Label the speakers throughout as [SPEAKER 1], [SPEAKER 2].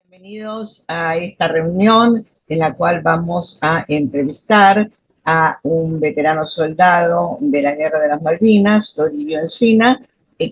[SPEAKER 1] Bienvenidos a esta reunión en la cual vamos a entrevistar a un veterano soldado de la Guerra de las Malvinas, Toribio Encina,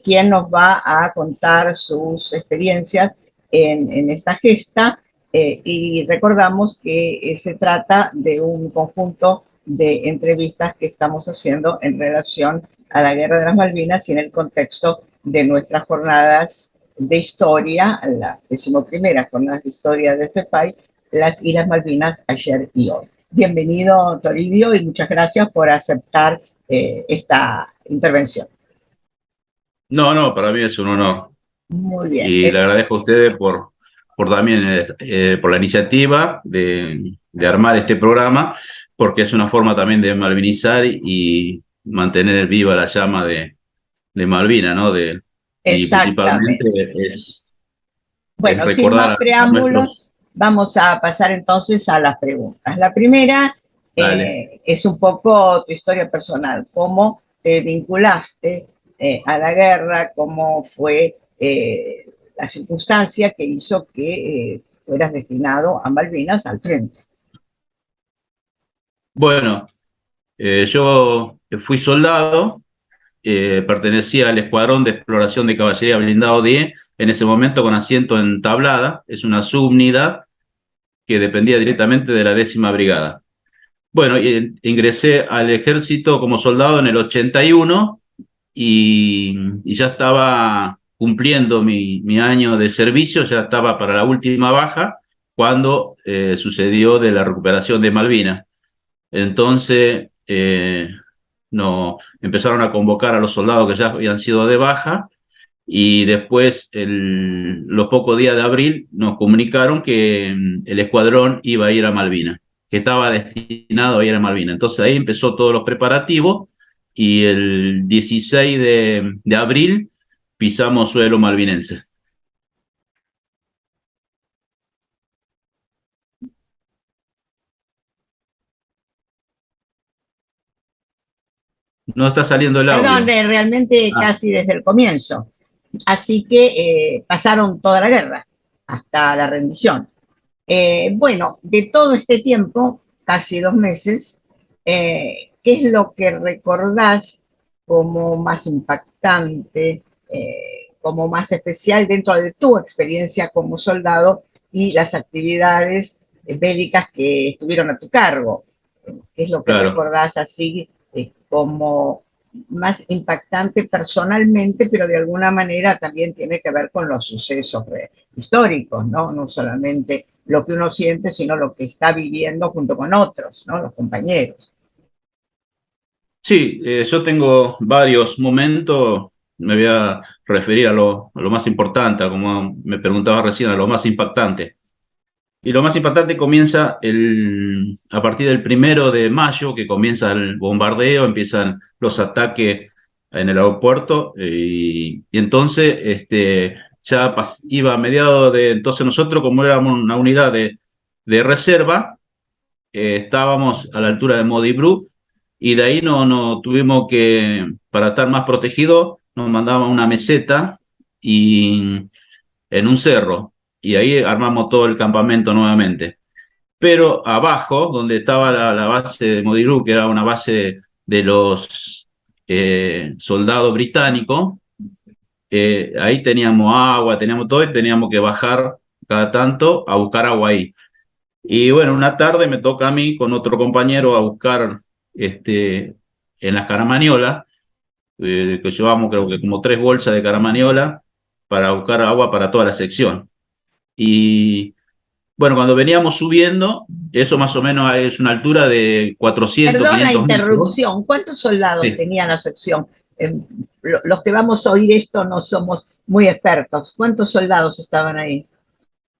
[SPEAKER 1] quien nos va a contar sus experiencias en esta gesta. Y recordamos que se trata de un conjunto de entrevistas que estamos haciendo en relación a la Guerra de las Malvinas y en el contexto de nuestras jornadas de historia, la 11ª jornada de historia de este país, las Islas Malvinas ayer y hoy. Bienvenido, Toribio, y muchas gracias por aceptar esta intervención.
[SPEAKER 2] No, para mí es un honor
[SPEAKER 1] Muy bien.
[SPEAKER 2] y le agradezco a ustedes por también por la iniciativa de armar este programa, porque es una forma también de malvinizar y mantener viva la llama de Malvina, ¿no? Y principalmente
[SPEAKER 1] Exactamente.
[SPEAKER 2] es
[SPEAKER 1] Bueno, sin
[SPEAKER 2] recordar
[SPEAKER 1] más
[SPEAKER 2] a nuestros...
[SPEAKER 1] preámbulos, vamos a pasar entonces a las preguntas. La primera
[SPEAKER 2] Dale.
[SPEAKER 1] es un poco tu historia personal, cómo te vinculaste a la guerra, cómo fue la circunstancia que hizo que fueras destinado a Malvinas al frente.
[SPEAKER 2] Bueno, yo fui soldado, pertenecía al Escuadrón de Exploración de Caballería Blindado 10, en ese momento con asiento en Tablada, es una subunidad que dependía directamente de la 10ª Brigada. Bueno, ingresé al ejército como soldado en el 81 y ya estaba cumpliendo mi año de servicio, ya estaba para la última baja cuando sucedió de la recuperación de Malvinas. Entonces, no, empezaron a convocar a los soldados que ya habían sido de baja y después, los pocos días de abril, nos comunicaron que el escuadrón iba a ir a Malvinas, que estaba destinado a ir a Malvinas. Entonces ahí empezó todos los preparativos y el 16 de abril pisamos suelo malvinense. No está saliendo el
[SPEAKER 1] Perdón,
[SPEAKER 2] audio.
[SPEAKER 1] realmente
[SPEAKER 2] Ah,
[SPEAKER 1] casi desde el comienzo. Así que pasaron toda la guerra hasta la rendición. Bueno, de todo este tiempo, casi 2 meses, ¿qué es lo que recordás como más impactante, como más especial dentro de tu experiencia como soldado y las actividades bélicas que estuvieron a tu cargo? ¿Qué es lo que
[SPEAKER 2] claro.
[SPEAKER 1] recordás así como más impactante personalmente, pero de alguna manera también tiene que ver con los sucesos históricos, ¿no? No solamente lo que uno siente, sino lo que está viviendo junto con otros, ¿no? Los compañeros.
[SPEAKER 2] Sí, yo tengo varios momentos, me voy a referir a lo más importante, como me preguntaba recién, a lo más impactante. Y lo más impactante comienza a partir del 1 de mayo, que comienza el bombardeo, empiezan los ataques en el aeropuerto, y entonces ya iba a mediados de... Entonces nosotros, como éramos una unidad de reserva, estábamos a la altura de Modibrú, y de ahí no tuvimos que, para estar más protegidos, nos mandaban a una meseta y en un cerro, y ahí armamos todo el campamento nuevamente. Pero abajo, donde estaba la base de Modiru, que era una base de los soldados británicos, ahí teníamos agua, teníamos todo y teníamos que bajar cada tanto a buscar agua ahí. Y bueno, una tarde me toca a mí con otro compañero a buscar en las caramaniolas, que llevamos creo que como 3 bolsas de caramaniola para buscar agua para toda la sección. Y bueno, cuando veníamos subiendo, eso más o menos es una altura de 400,
[SPEAKER 1] Perdón la
[SPEAKER 2] 500 metros.
[SPEAKER 1] interrupción. ¿Cuántos soldados
[SPEAKER 2] Sí.
[SPEAKER 1] tenía la sección? Los que vamos a oír esto no somos muy expertos. ¿Cuántos soldados estaban ahí?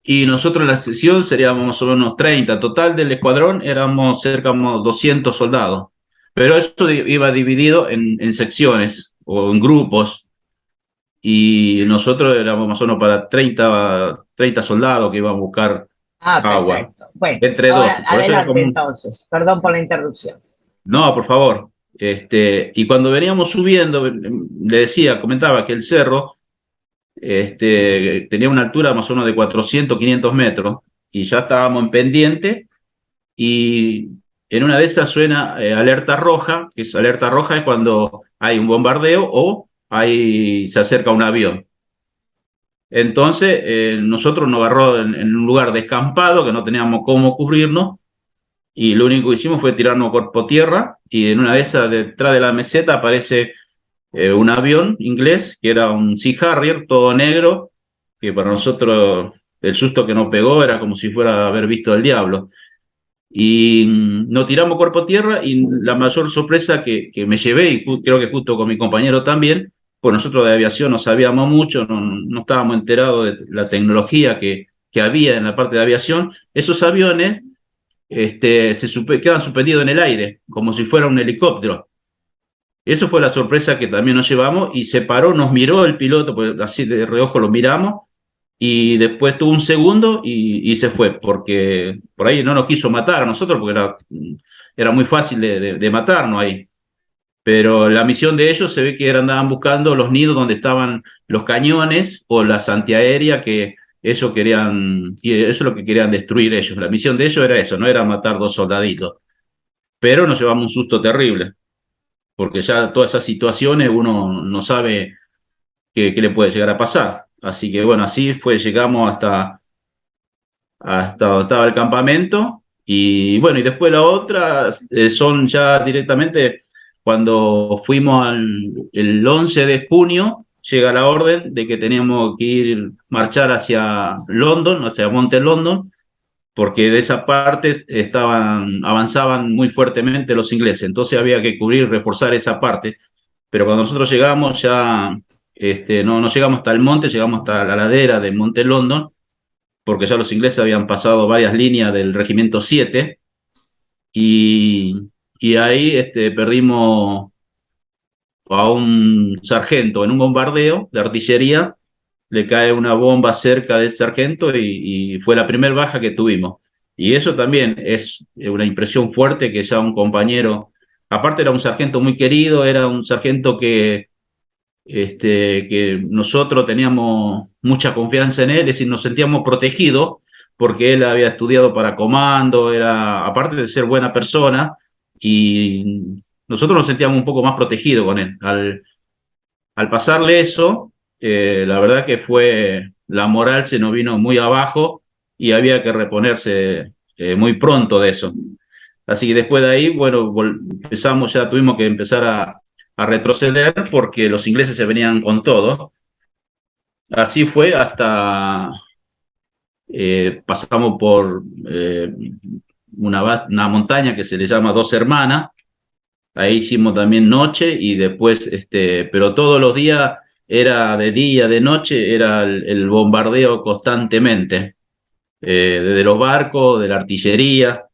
[SPEAKER 2] Y nosotros en la sesión seríamos más o menos 30. Total del escuadrón éramos cerca de 200 soldados. Pero eso iba dividido en secciones o en grupos. Y nosotros éramos más o menos para 30 soldados que iban a buscar
[SPEAKER 1] Ah,
[SPEAKER 2] agua.
[SPEAKER 1] perfecto. Bueno,
[SPEAKER 2] Entre
[SPEAKER 1] ahora
[SPEAKER 2] 12. Por eso era
[SPEAKER 1] adelante
[SPEAKER 2] como...
[SPEAKER 1] entonces. Perdón por la interrupción.
[SPEAKER 2] No, por favor. Y cuando veníamos subiendo, le decía, comentaba que el cerro tenía una altura más o menos de 400, 500 metros, y ya estábamos en pendiente, y en una de esas suena alerta roja, que es alerta roja es cuando hay un bombardeo o se acerca un avión. Entonces, nosotros nos agarró en un lugar descampado que no teníamos cómo cubrirnos, y lo único que hicimos fue tirarnos cuerpo tierra, y en una de esas, detrás de la meseta, aparece un avión inglés, que era un Sea Harrier, todo negro, que para nosotros el susto que nos pegó era como si fuera haber visto al diablo. Y nos tiramos cuerpo a tierra, y la mayor sorpresa que me llevé, y creo que justo con mi compañero también, pues nosotros de aviación no sabíamos mucho, no estábamos enterados de la tecnología que había en la parte de aviación. Esos aviones quedan suspendidos en el aire, como si fuera un helicóptero. Eso fue la sorpresa que también nos llevamos, y se paró, nos miró el piloto, pues así de reojo lo miramos, y después tuvo un segundo y se fue, porque por ahí no nos quiso matar a nosotros, porque era muy fácil de matarnos ahí. Pero la misión de ellos se ve que andaban buscando los nidos donde estaban los cañones o las antiaéreas, que eso querían, y eso es lo que querían destruir ellos. La misión de ellos era eso, no era matar dos soldaditos. Pero nos llevamos un susto terrible, porque ya todas esas situaciones uno no sabe qué le puede llegar a pasar. Así que bueno, así fue, llegamos hasta donde estaba el campamento. Y bueno, y después la otra son ya directamente cuando fuimos el 11 de junio, llega la orden de que teníamos que marchar hacia London, hacia Monte London, porque de esa parte avanzaban muy fuertemente los ingleses, entonces había que cubrir, reforzar esa parte. Pero cuando nosotros llegamos ya, no llegamos hasta el monte, llegamos hasta la ladera de Monte London, porque ya los ingleses habían pasado varias líneas del regimiento 7, y, y ahí perdimos a un sargento en un bombardeo de artillería. Le cae una bomba cerca del sargento, y fue la primera baja que tuvimos. Y eso también es una impresión fuerte, que ya un compañero, aparte era un sargento muy querido, era un sargento que nosotros teníamos mucha confianza en él, es decir, nos sentíamos protegidos porque él había estudiado para comando, aparte de ser buena persona, y nosotros nos sentíamos un poco más protegidos con él. Al pasarle eso, la verdad que la moral se nos vino muy abajo, y había que reponerse muy pronto de eso. Así que después de ahí, bueno, tuvimos que empezar a retroceder, porque los ingleses se venían con todo. Así fue hasta pasamos por una montaña que se le llama Dos Hermanas. Ahí hicimos también noche, y después, pero todos los días, era de día, de noche, era el bombardeo constantemente, desde los barcos, de la artillería.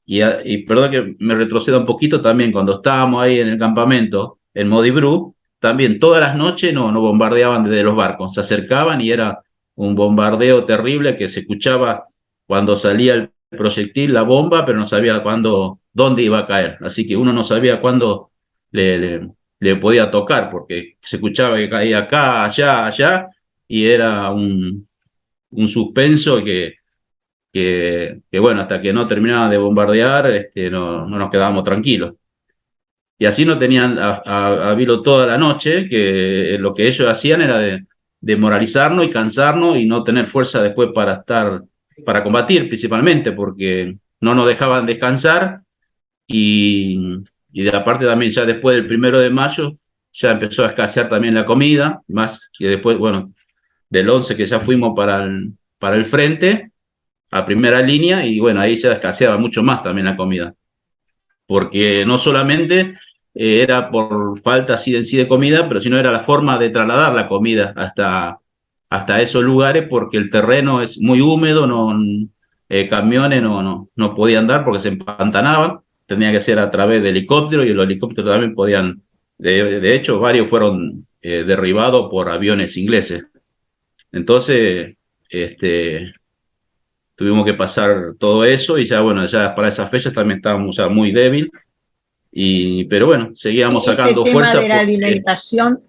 [SPEAKER 2] Y perdón que me retroceda un poquito, también cuando estábamos ahí en el campamento, en Modibrú, también todas las noches no bombardeaban desde los barcos, se acercaban, y era un bombardeo terrible que se escuchaba cuando salía el proyectil, la bomba, pero no sabía dónde iba a caer. Así que uno no sabía cuándo le, le, le podía tocar, porque se escuchaba que caía acá, allá, allá, y era un suspenso que bueno, hasta que no terminaba de bombardear, no nos quedábamos tranquilos. Y así no tenían a Vilo toda la noche, que lo que ellos hacían era de moralizarnos y cansarnos, y no tener fuerza después para combatir principalmente, porque no nos dejaban descansar. Y de la parte también, ya después del 1 de mayo, ya empezó a escasear también la comida, más que después, bueno, del 11 que ya fuimos para el frente, a primera línea, y bueno, ahí ya escaseaba mucho más también la comida, porque no solamente era por falta así en sí de comida, pero sino era la forma de trasladar la comida hasta esos lugares, porque el terreno es muy húmedo, camiones no podían andar porque se empantanaban, tenía que ser a través de helicópteros, y los helicópteros también podían, de hecho varios fueron derribados por aviones ingleses. Entonces, tuvimos que pasar todo eso, y ya bueno, ya para esas fechas también estábamos ya muy débil, pero bueno, seguíamos
[SPEAKER 1] Este
[SPEAKER 2] sacando
[SPEAKER 1] tema
[SPEAKER 2] fuerza
[SPEAKER 1] de la
[SPEAKER 2] porque
[SPEAKER 1] alimentación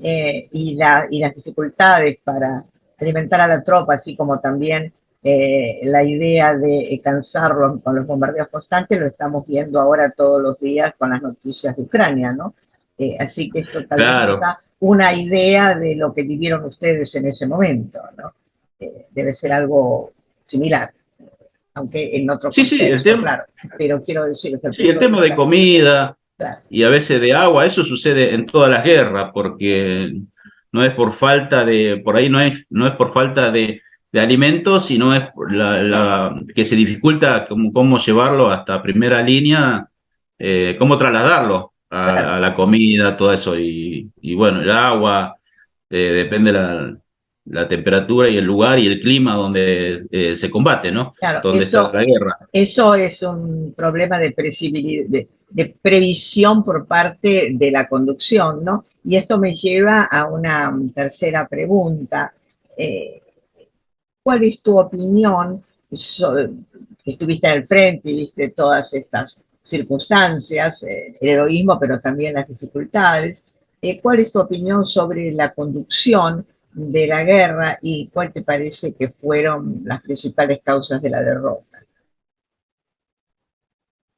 [SPEAKER 1] y las dificultades para alimentar a la tropa, así como también la idea de cansarlos con los bombardeos constantes, lo estamos viendo ahora todos los días con las noticias de Ucrania, ¿no? Así que esto tal vez nos
[SPEAKER 2] Claro.
[SPEAKER 1] da una idea de lo que vivieron ustedes en ese momento, ¿no? Debe ser algo similar, aunque en otro
[SPEAKER 2] Sí, sí,
[SPEAKER 1] contexto, claro. Pero quiero decir que el
[SPEAKER 2] sí, el
[SPEAKER 1] punto de
[SPEAKER 2] tema de
[SPEAKER 1] vista,
[SPEAKER 2] comida
[SPEAKER 1] claro,
[SPEAKER 2] y a veces de agua, eso sucede en todas las guerras, porque no es por falta de, por ahí no es por falta de alimentos, sino es por que se dificulta cómo llevarlo hasta primera línea, cómo trasladarlo
[SPEAKER 1] claro.
[SPEAKER 2] a la comida, todo eso, y bueno, el agua, depende la temperatura y el lugar y el clima donde se combate, ¿no?
[SPEAKER 1] Claro,
[SPEAKER 2] Donde está la guerra.
[SPEAKER 1] eso es un problema de previsión por parte de la conducción, ¿no? Y esto me lleva a una tercera pregunta. Eh, ¿Cuál es tu opinión? Que estuviste al frente y viste todas estas circunstancias, el heroísmo, pero también las dificultades. ¿Cuál es tu opinión sobre la conducción de la guerra y cuál te parece que fueron las principales causas de la derrota?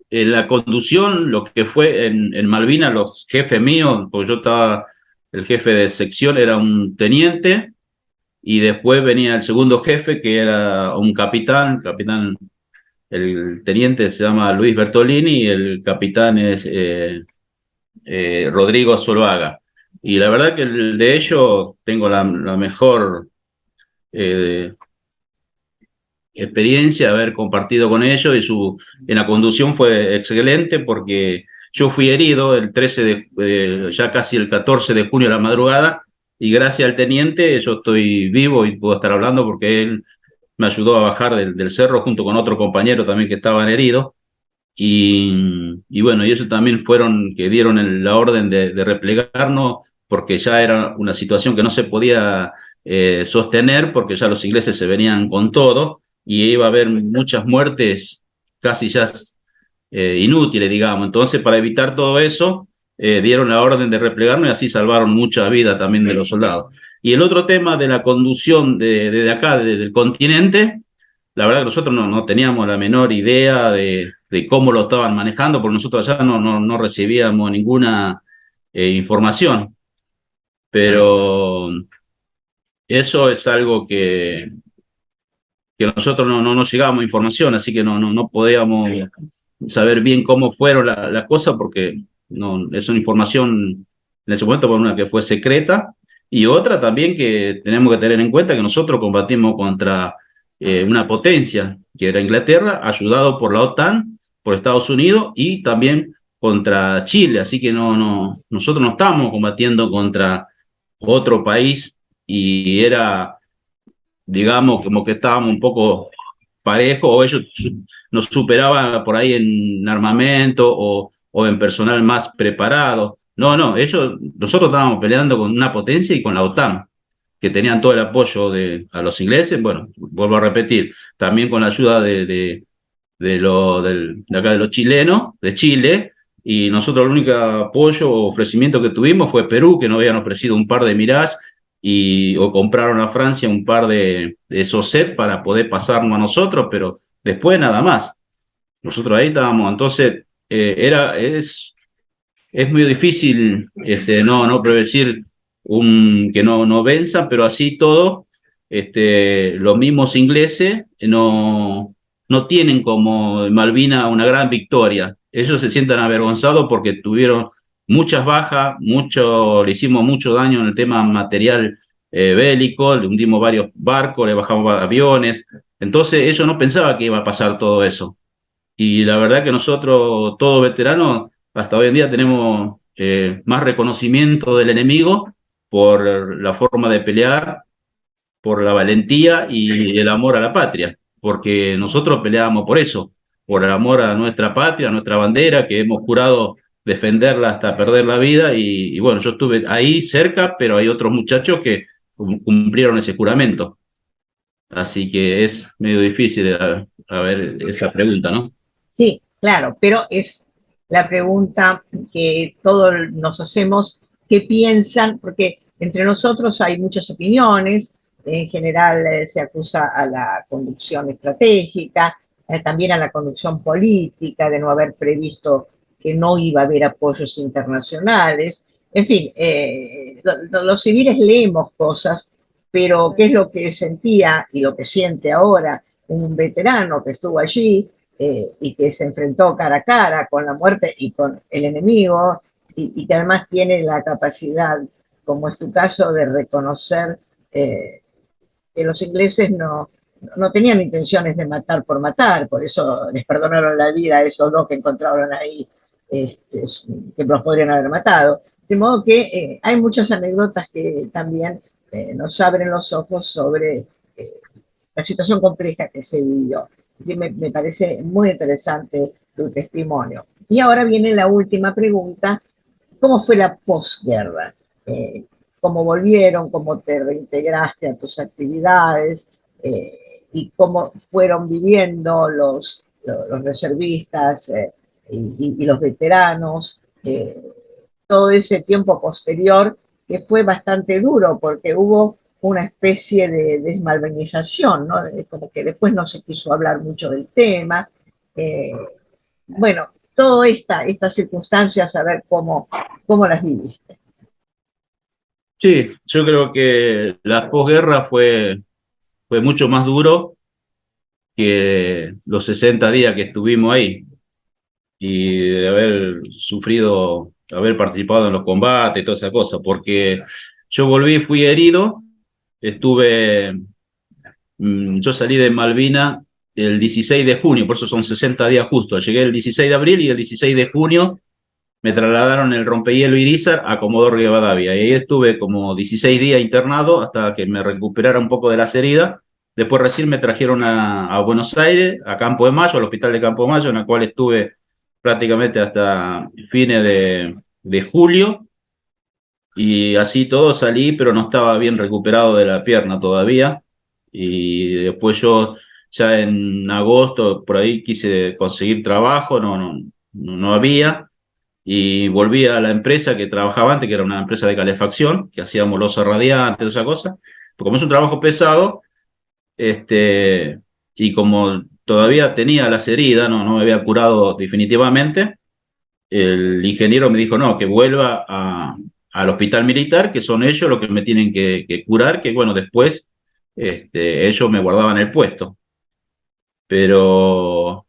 [SPEAKER 2] La conducción, lo que fue en Malvinas, los jefes míos, porque yo estaba, el jefe de sección era un teniente, y después venía el segundo jefe, que era un capitán, el teniente se llama Luis Bertolini y el capitán es Rodrigo Zuluaga. Y la verdad que de ellos tengo la mejor eh, experiencia, haber compartido con ellos, y en la conducción fue excelente porque yo fui herido el 13 ya casi el 14 de junio a la madrugada, y gracias al teniente yo estoy vivo y puedo estar hablando porque él me ayudó a bajar del cerro junto con otro compañero también que estaban heridos. Y bueno, y eso también fueron que dieron la orden de replegarnos, porque ya era una situación que no se podía sostener, porque ya los ingleses se venían con todo y iba a haber muchas muertes casi ya inútiles, digamos. Entonces, para evitar todo eso, dieron la orden de replegarnos y así salvaron mucha vida también de los soldados. Y el otro tema de la conducción de acá, del continente, la verdad que nosotros no teníamos la menor idea de cómo lo estaban manejando, porque nosotros allá no recibíamos ninguna información, pero eso es algo que nosotros no nos llegábamos información, así que no podíamos saber bien cómo fueron la cosa, porque no, es una información en ese momento, por una que fue secreta, y otra también que tenemos que tener en cuenta que nosotros combatimos contra una potencia, que era Inglaterra, ayudado por la OTAN, por Estados Unidos, y también contra Chile, así que nosotros no estamos combatiendo contra otro país, y era, digamos, como que estábamos un poco parejo, o ellos nos superaban por ahí en armamento o en personal más preparado. Nosotros estábamos peleando con una potencia y con la OTAN, que tenían todo el apoyo a los ingleses. Bueno, vuelvo a repetir, también con la ayuda de acá de los chilenos, de Chile, y nosotros el único apoyo o ofrecimiento que tuvimos fue Perú, que nos habían ofrecido un par de Mirage, o compraron a Francia un par de Sosset para poder pasarnos a nosotros, pero después nada más. Nosotros ahí estábamos, entonces es muy difícil no predecir que no venzan, pero así todo, los mismos ingleses no tienen como Malvina una gran victoria. Ellos se sientan avergonzados porque tuvieron muchas bajas, le hicimos mucho daño en el tema material bélico, le hundimos varios barcos, le bajamos aviones. Entonces ellos no pensaban que iba a pasar todo eso. Y la verdad que nosotros, todos veteranos, hasta hoy en día tenemos más reconocimiento del enemigo por la forma de pelear, por la valentía y el amor a la patria, porque nosotros peleábamos por eso, por el amor a nuestra patria, a nuestra bandera, que hemos jurado defenderla hasta perder la vida. Y bueno, yo estuve ahí cerca, pero hay otros muchachos que cumplieron ese juramento. Así que es medio difícil a ver esa pregunta, ¿no?
[SPEAKER 1] Sí, claro, pero es la pregunta que todos nos hacemos qué piensan, porque entre nosotros hay muchas opiniones, en general se acusa a la conducción estratégica, también a la conducción política de no haber previsto que no iba a haber apoyos internacionales. En fin, los civiles leemos cosas, pero qué es lo que sentía y lo que siente ahora un veterano que estuvo allí y que se enfrentó cara a cara con la muerte y con el enemigo, y que además tiene la capacidad, como es tu caso, de reconocer que los ingleses no tenían intenciones de matar por matar, por eso les perdonaron la vida a esos dos que encontraron ahí, que los podrían haber matado. De modo que hay muchas anécdotas que también nos abren los ojos sobre la situación compleja que se vivió. Sí, me parece muy interesante tu testimonio. Y ahora viene la última pregunta. ¿Cómo fue la posguerra? ¿Cómo volvieron? ¿Cómo te reintegraste a tus actividades? ¿Y cómo fueron viviendo los reservistas y los veteranos? Todo ese tiempo posterior que fue bastante duro porque hubo una especie de desmalvenización, ¿no? Como que después no se quiso hablar mucho del tema. Eh, bueno, todas estas circunstancias, a ver cómo las viviste.
[SPEAKER 2] Sí, yo creo que la posguerra fue mucho más duro que los 60 días que estuvimos ahí y de haber sufrido, haber participado en los combates y toda esa cosa, porque yo volví, fui herido, estuve, yo salí de Malvina el 16 de junio, por eso son 60 días justos. Llegué el 16 de abril y el 16 de junio me trasladaron el rompehielo Irizar a Comodoro Rivadavia. Y ahí estuve como 16 días internado hasta que me recuperara un poco de las heridas. Después recién me trajeron a Buenos Aires, a Campo de Mayo, al hospital de Campo de Mayo, en el cual estuve prácticamente hasta fines de julio. Y así todo salí, pero no estaba bien recuperado de la pierna todavía. Y después yo ya en agosto por ahí quise conseguir trabajo, no había y volví a la empresa que trabajaba antes, que era una empresa de calefacción, que hacíamos losas radiantes, toda esa cosa. Pero como es un trabajo pesado, este, y como todavía tenía las heridas, no me había curado definitivamente, el ingeniero me dijo, no, que vuelva al hospital militar, que son ellos los que me tienen que curar, que bueno, después ellos me guardaban el puesto. Pero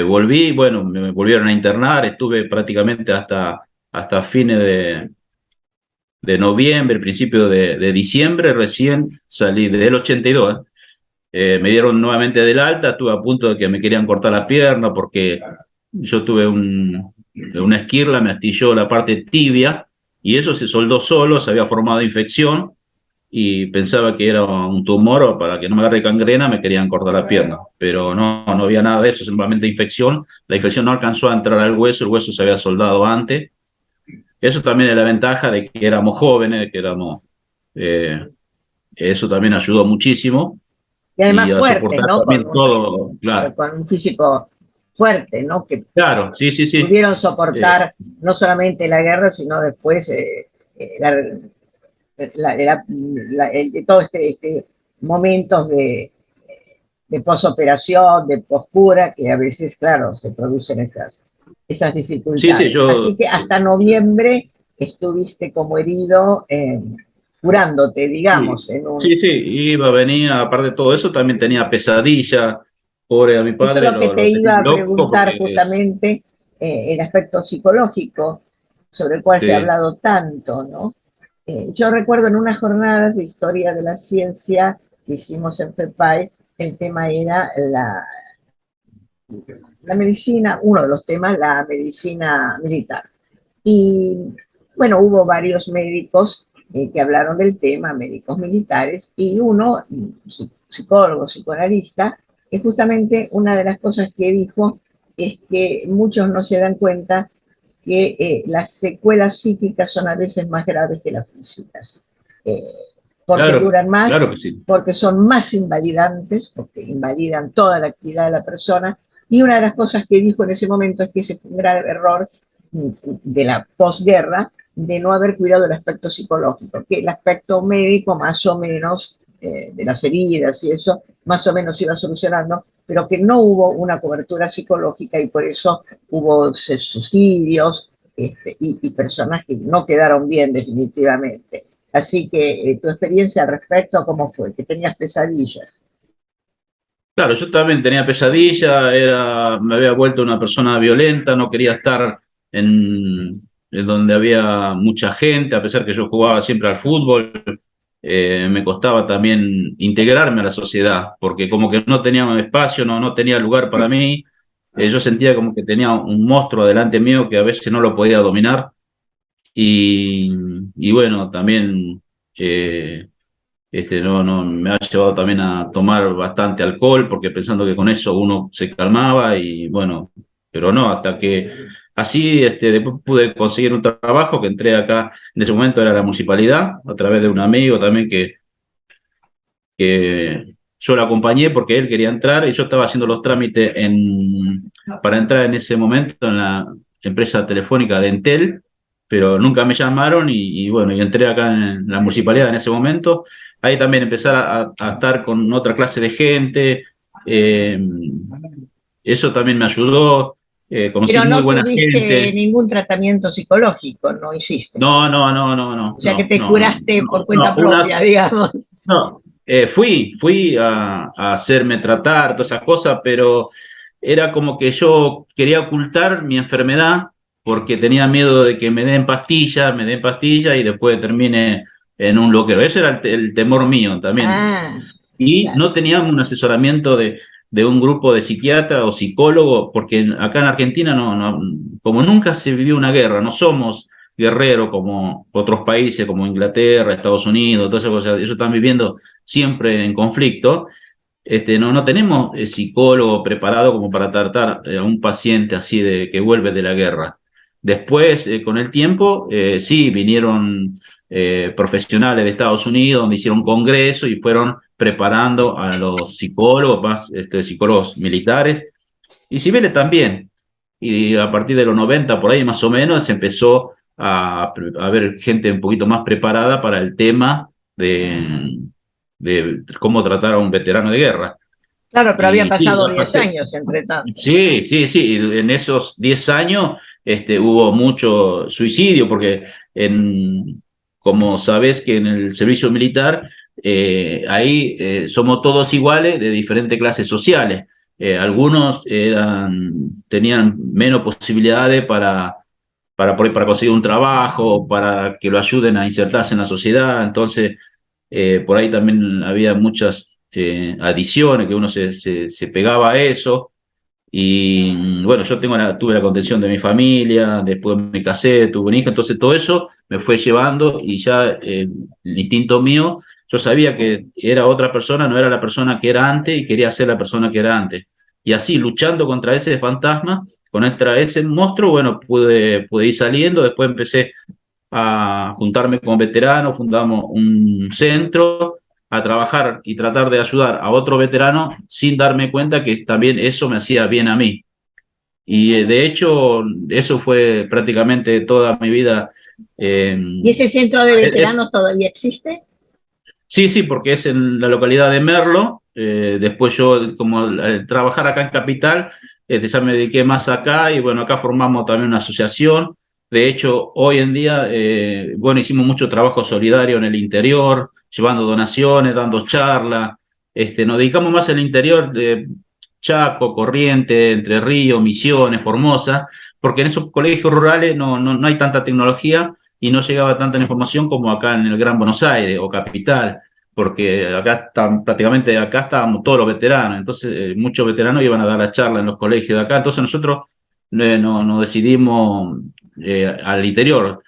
[SPEAKER 2] volví, bueno, me volvieron a internar, estuve prácticamente hasta fines de noviembre, principio de diciembre, recién salí del 82. Me dieron nuevamente del alta, estuve a punto de que me querían cortar la pierna porque yo tuve una esquirla, me astilló la parte tibia y eso se soldó solo, se había formado infección y pensaba que era un tumor o para que no me agarre gangrena me querían cortar la pierna, pero no había nada de eso, simplemente infección. La infección no alcanzó a entrar al hueso, el hueso se había soldado antes. Eso también es la ventaja de que éramos jóvenes, eh, eso también ayudó muchísimo
[SPEAKER 1] Y
[SPEAKER 2] y
[SPEAKER 1] además
[SPEAKER 2] a
[SPEAKER 1] fuertes,
[SPEAKER 2] soportar
[SPEAKER 1] ¿no?
[SPEAKER 2] también todo, claro.
[SPEAKER 1] Con un físico fuerte, ¿no? Que
[SPEAKER 2] Claro, sí, sí, sí.
[SPEAKER 1] pudieron
[SPEAKER 2] Eh,
[SPEAKER 1] soportar no solamente la guerra, sino después todo momentos de posoperación, de poscura, que a veces, claro, se producen esas
[SPEAKER 2] sí, sí,
[SPEAKER 1] dificultades.
[SPEAKER 2] yo,
[SPEAKER 1] Así que hasta noviembre estuviste como herido, curándote,
[SPEAKER 2] sí,
[SPEAKER 1] digamos, en un...
[SPEAKER 2] sí, sí, iba, venía, aparte de todo eso, también tenía pesadilla. Pobre a mi
[SPEAKER 1] Eso es
[SPEAKER 2] padre,
[SPEAKER 1] lo que te
[SPEAKER 2] lo tenía
[SPEAKER 1] iba a
[SPEAKER 2] loco
[SPEAKER 1] preguntar
[SPEAKER 2] porque
[SPEAKER 1] justamente, el aspecto psicológico, sobre el cual se ha
[SPEAKER 2] sí,
[SPEAKER 1] hablado tanto, ¿no? Yo recuerdo en unas jornadas de historia de la ciencia que hicimos en FEPAI, el tema era la medicina, uno de los temas, la medicina militar. Y bueno, hubo varios médicos que hablaron del tema, médicos militares, y uno, psicólogo, psicoanalista, que justamente una de las cosas que dijo es que muchos no se dan cuenta que las secuelas psíquicas son a veces más graves que las físicas, eh, porque
[SPEAKER 2] claro,
[SPEAKER 1] duran
[SPEAKER 2] claro
[SPEAKER 1] más,
[SPEAKER 2] que sí.
[SPEAKER 1] porque son más invalidantes, porque invalidan toda la actividad de la persona, y una de las cosas que dijo en ese momento es que ese fue un grave error de la posguerra, de no haber cuidado el aspecto psicológico, que el aspecto médico más o menos de las heridas y eso más o menos iba solucionando, pero que no hubo una cobertura psicológica y por eso hubo suicidios y personas que no quedaron bien definitivamente. Así que tu experiencia al respecto, ¿cómo fue? ¿Que tenías pesadillas?
[SPEAKER 2] Claro, yo también tenía pesadilla, me había vuelto una persona violenta, no quería estar en donde había mucha gente, a pesar que yo jugaba siempre al fútbol, me costaba también integrarme a la sociedad, porque como que no tenía espacio, no tenía lugar para mí, yo sentía como que tenía un monstruo delante mío que a veces no lo podía dominar, y, y bueno, también... no, me ha llevado también a tomar bastante alcohol, porque pensando que con eso uno se calmaba y bueno, pero no, hasta que así después pude conseguir un trabajo que entré acá, en ese momento era la municipalidad, a través de un amigo también que yo lo acompañé porque él quería entrar y yo estaba haciendo los trámites para entrar en ese momento en la empresa telefónica de Entel, pero nunca me llamaron y bueno, y entré acá en la municipalidad en ese momento. Ahí también empezar a estar con otra clase de gente, eh, eso también me ayudó, conocí
[SPEAKER 1] Pero
[SPEAKER 2] muy
[SPEAKER 1] no
[SPEAKER 2] buena
[SPEAKER 1] tuviste
[SPEAKER 2] gente.
[SPEAKER 1] ningún tratamiento psicológico, no hiciste.
[SPEAKER 2] No, no, no, no, no,
[SPEAKER 1] O sea que
[SPEAKER 2] no,
[SPEAKER 1] te
[SPEAKER 2] no, no,
[SPEAKER 1] curaste por
[SPEAKER 2] no,
[SPEAKER 1] cuenta
[SPEAKER 2] no,
[SPEAKER 1] propia, digamos.
[SPEAKER 2] no, fui a hacerme tratar, todas esas cosas, pero era como que yo quería ocultar mi enfermedad porque tenía miedo de que me den pastillas y después termine en un loquero. Ese era el temor mío también.
[SPEAKER 1] Ah,
[SPEAKER 2] Y
[SPEAKER 1] claro.
[SPEAKER 2] no teníamos un asesoramiento de un grupo de psiquiatra o psicólogo, porque acá en Argentina como nunca se vivió una guerra, no somos guerreros como otros países como Inglaterra, Estados Unidos, todas esas cosas, ellos están viviendo siempre en conflicto. No tenemos psicólogo preparado como para tratar a un paciente así de que vuelve de la guerra. Después, con el tiempo, sí, vinieron profesionales de Estados Unidos, donde hicieron congreso y fueron preparando a los psicólogos, más psicólogos militares y civiles también. Y a partir de los 90 por ahí más o menos, se empezó a ver gente un poquito más preparada para el tema de cómo tratar a un veterano de guerra.
[SPEAKER 1] Claro, pero había
[SPEAKER 2] Y sí,
[SPEAKER 1] pasado
[SPEAKER 2] la
[SPEAKER 1] 10
[SPEAKER 2] pasé.
[SPEAKER 1] años entre tanto.
[SPEAKER 2] Sí, sí, sí. En esos 10 años hubo mucho suicidio, porque como sabes que en el servicio militar, ahí somos todos iguales de diferentes clases sociales. Algunos tenían menos posibilidades para conseguir un trabajo, para que lo ayuden a insertarse en la sociedad. Entonces, por ahí también había muchas adiciones, que uno se pegaba a eso. Y bueno, yo tuve la contención de mi familia, después me casé, tuve un hijo, entonces todo eso me fue llevando y ya el instinto mío, yo sabía que era otra persona, no era la persona que era antes y quería ser la persona que era antes. Y así, luchando contra ese fantasma, contra ese monstruo, bueno, pude ir saliendo, después empecé a juntarme con veteranos, fundamos un centro, a trabajar y tratar de ayudar a otro veterano sin darme cuenta que también eso me hacía bien a mí. Y de hecho, eso fue prácticamente toda mi vida. eh,
[SPEAKER 1] ¿Y ese centro de
[SPEAKER 2] es,
[SPEAKER 1] veteranos todavía existe?
[SPEAKER 2] sí, sí, porque es en la localidad de Merlo. Después yo, como trabajar acá en Capital, ya me dediqué más acá y bueno, acá formamos también una asociación. De hecho, hoy en día, bueno, hicimos mucho trabajo solidario en el interior, llevando donaciones, dando charlas. Nos dedicamos más al interior de Chaco, Corrientes, Entre Ríos, Misiones, Formosa, porque en esos colegios rurales no hay tanta tecnología y no llegaba tanta información como acá en el Gran Buenos Aires o Capital, porque prácticamente acá estábamos todos los veteranos, entonces muchos veteranos iban a dar la charla en los colegios de acá, entonces nosotros nos decidimos al interior.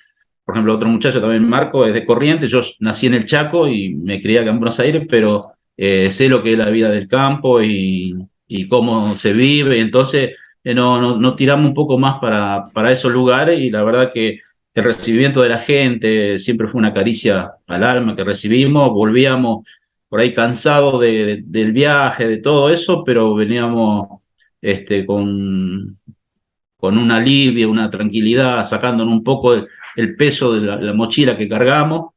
[SPEAKER 2] Por ejemplo, otro muchacho también, Marco, es de Corrientes, yo nací en el Chaco y me crié acá en Buenos Aires, pero sé lo que es la vida del campo y cómo se vive, entonces no tiramos un poco más para esos lugares y la verdad que el recibimiento de la gente siempre fue una caricia al alma que recibimos, volvíamos por ahí cansados del viaje, de todo eso, pero veníamos con con un alivio, una tranquilidad, sacándonos un poco el peso de la mochila que cargamos.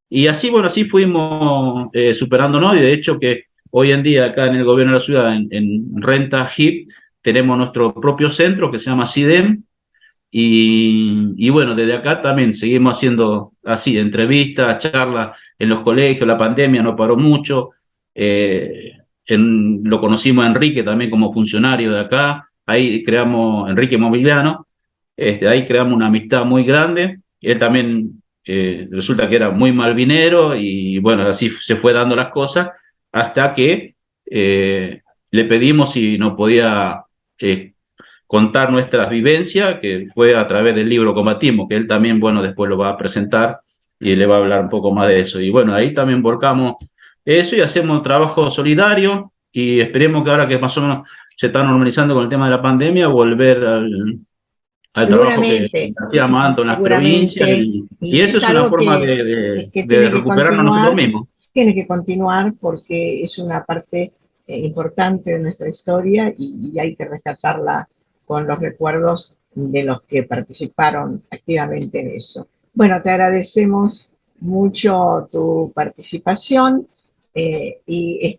[SPEAKER 2] Y así, bueno, así fuimos superándonos, y de hecho que hoy en día acá en el gobierno de la ciudad, en Renta HIP, tenemos nuestro propio centro que se llama CIDEM, y bueno, desde acá también seguimos haciendo así, entrevistas, charlas en los colegios. La pandemia no paró mucho. Eh, lo conocimos a Enrique también como funcionario de acá. Ahí creamos, Enrique Mobiliano, ahí creamos una amistad muy grande. Él también resulta que era muy malvinero, y bueno, así se fue dando las cosas hasta que le pedimos si nos podía contar nuestras vivencias, que fue a través del libro Combatimos, que él también, bueno, después lo va a presentar y le va a hablar un poco más de eso. Y bueno, ahí también volcamos eso y hacemos trabajo solidario, y esperemos que ahora que más o menos se está normalizando con el tema de la pandemia, volver al trabajo que
[SPEAKER 1] Seguramente,
[SPEAKER 2] hacíamos antes en las provincias,
[SPEAKER 1] seguramente,
[SPEAKER 2] y
[SPEAKER 1] y
[SPEAKER 2] eso
[SPEAKER 1] es
[SPEAKER 2] es una
[SPEAKER 1] algo
[SPEAKER 2] forma
[SPEAKER 1] que
[SPEAKER 2] de recuperarnos nosotros mismos.
[SPEAKER 1] tiene que continuar porque es una parte importante de nuestra historia y hay que rescatarla con los recuerdos de los que participaron activamente en eso. Bueno, te agradecemos mucho tu participación y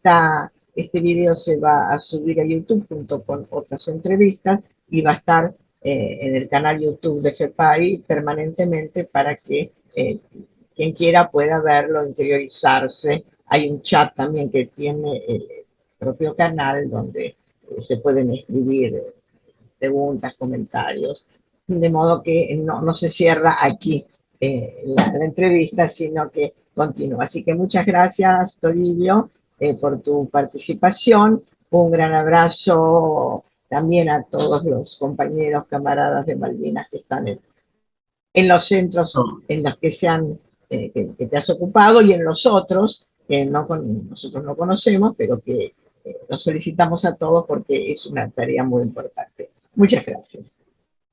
[SPEAKER 1] este video se va a subir a YouTube junto con otras entrevistas y va a estar en el canal YouTube de FEPAI permanentemente para que quien quiera pueda verlo, interiorizarse. Hay un chat también que tiene el propio canal donde se pueden escribir preguntas, comentarios, de modo que no se cierra aquí la entrevista, sino que continúa. Así que muchas gracias, Toribio, por tu participación. Un gran abrazo también a todos los compañeros, camaradas de Malvinas que están en los centros
[SPEAKER 2] No.
[SPEAKER 1] en los que, que te has ocupado y en los otros que nosotros no conocemos, pero que los solicitamos a todos porque es una tarea muy importante. Muchas gracias.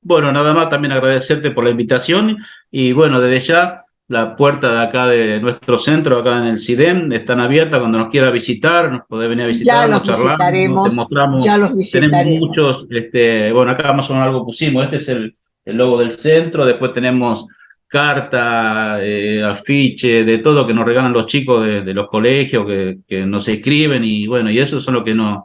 [SPEAKER 2] Bueno, nada más también agradecerte por la invitación, y bueno, desde ya la puerta de acá de nuestro centro, acá en el CIDEM, están abiertas cuando nos quiera visitar. Nos podés venir a
[SPEAKER 1] Ya
[SPEAKER 2] visitarnos,
[SPEAKER 1] los
[SPEAKER 2] charlamos, te
[SPEAKER 1] visitaremos,
[SPEAKER 2] mostramos.
[SPEAKER 1] ya los
[SPEAKER 2] Tenemos
[SPEAKER 1] visitaremos.
[SPEAKER 2] muchos, bueno, acá más o menos algo pusimos. Este es el logo del centro. Después tenemos carta, afiche, de todo que nos regalan los chicos de los colegios que nos escriben, y bueno, y eso son lo que nos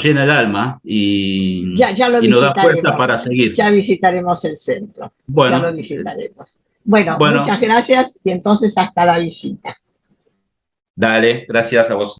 [SPEAKER 2] llena el alma,
[SPEAKER 1] Ya lo
[SPEAKER 2] y nos da fuerza
[SPEAKER 1] visitaremos,
[SPEAKER 2] para seguir.
[SPEAKER 1] ya visitaremos el centro, ya lo
[SPEAKER 2] Bueno,
[SPEAKER 1] visitaremos. Bueno,
[SPEAKER 2] bueno,
[SPEAKER 1] muchas gracias y entonces hasta la visita.
[SPEAKER 2] dale, gracias a vos.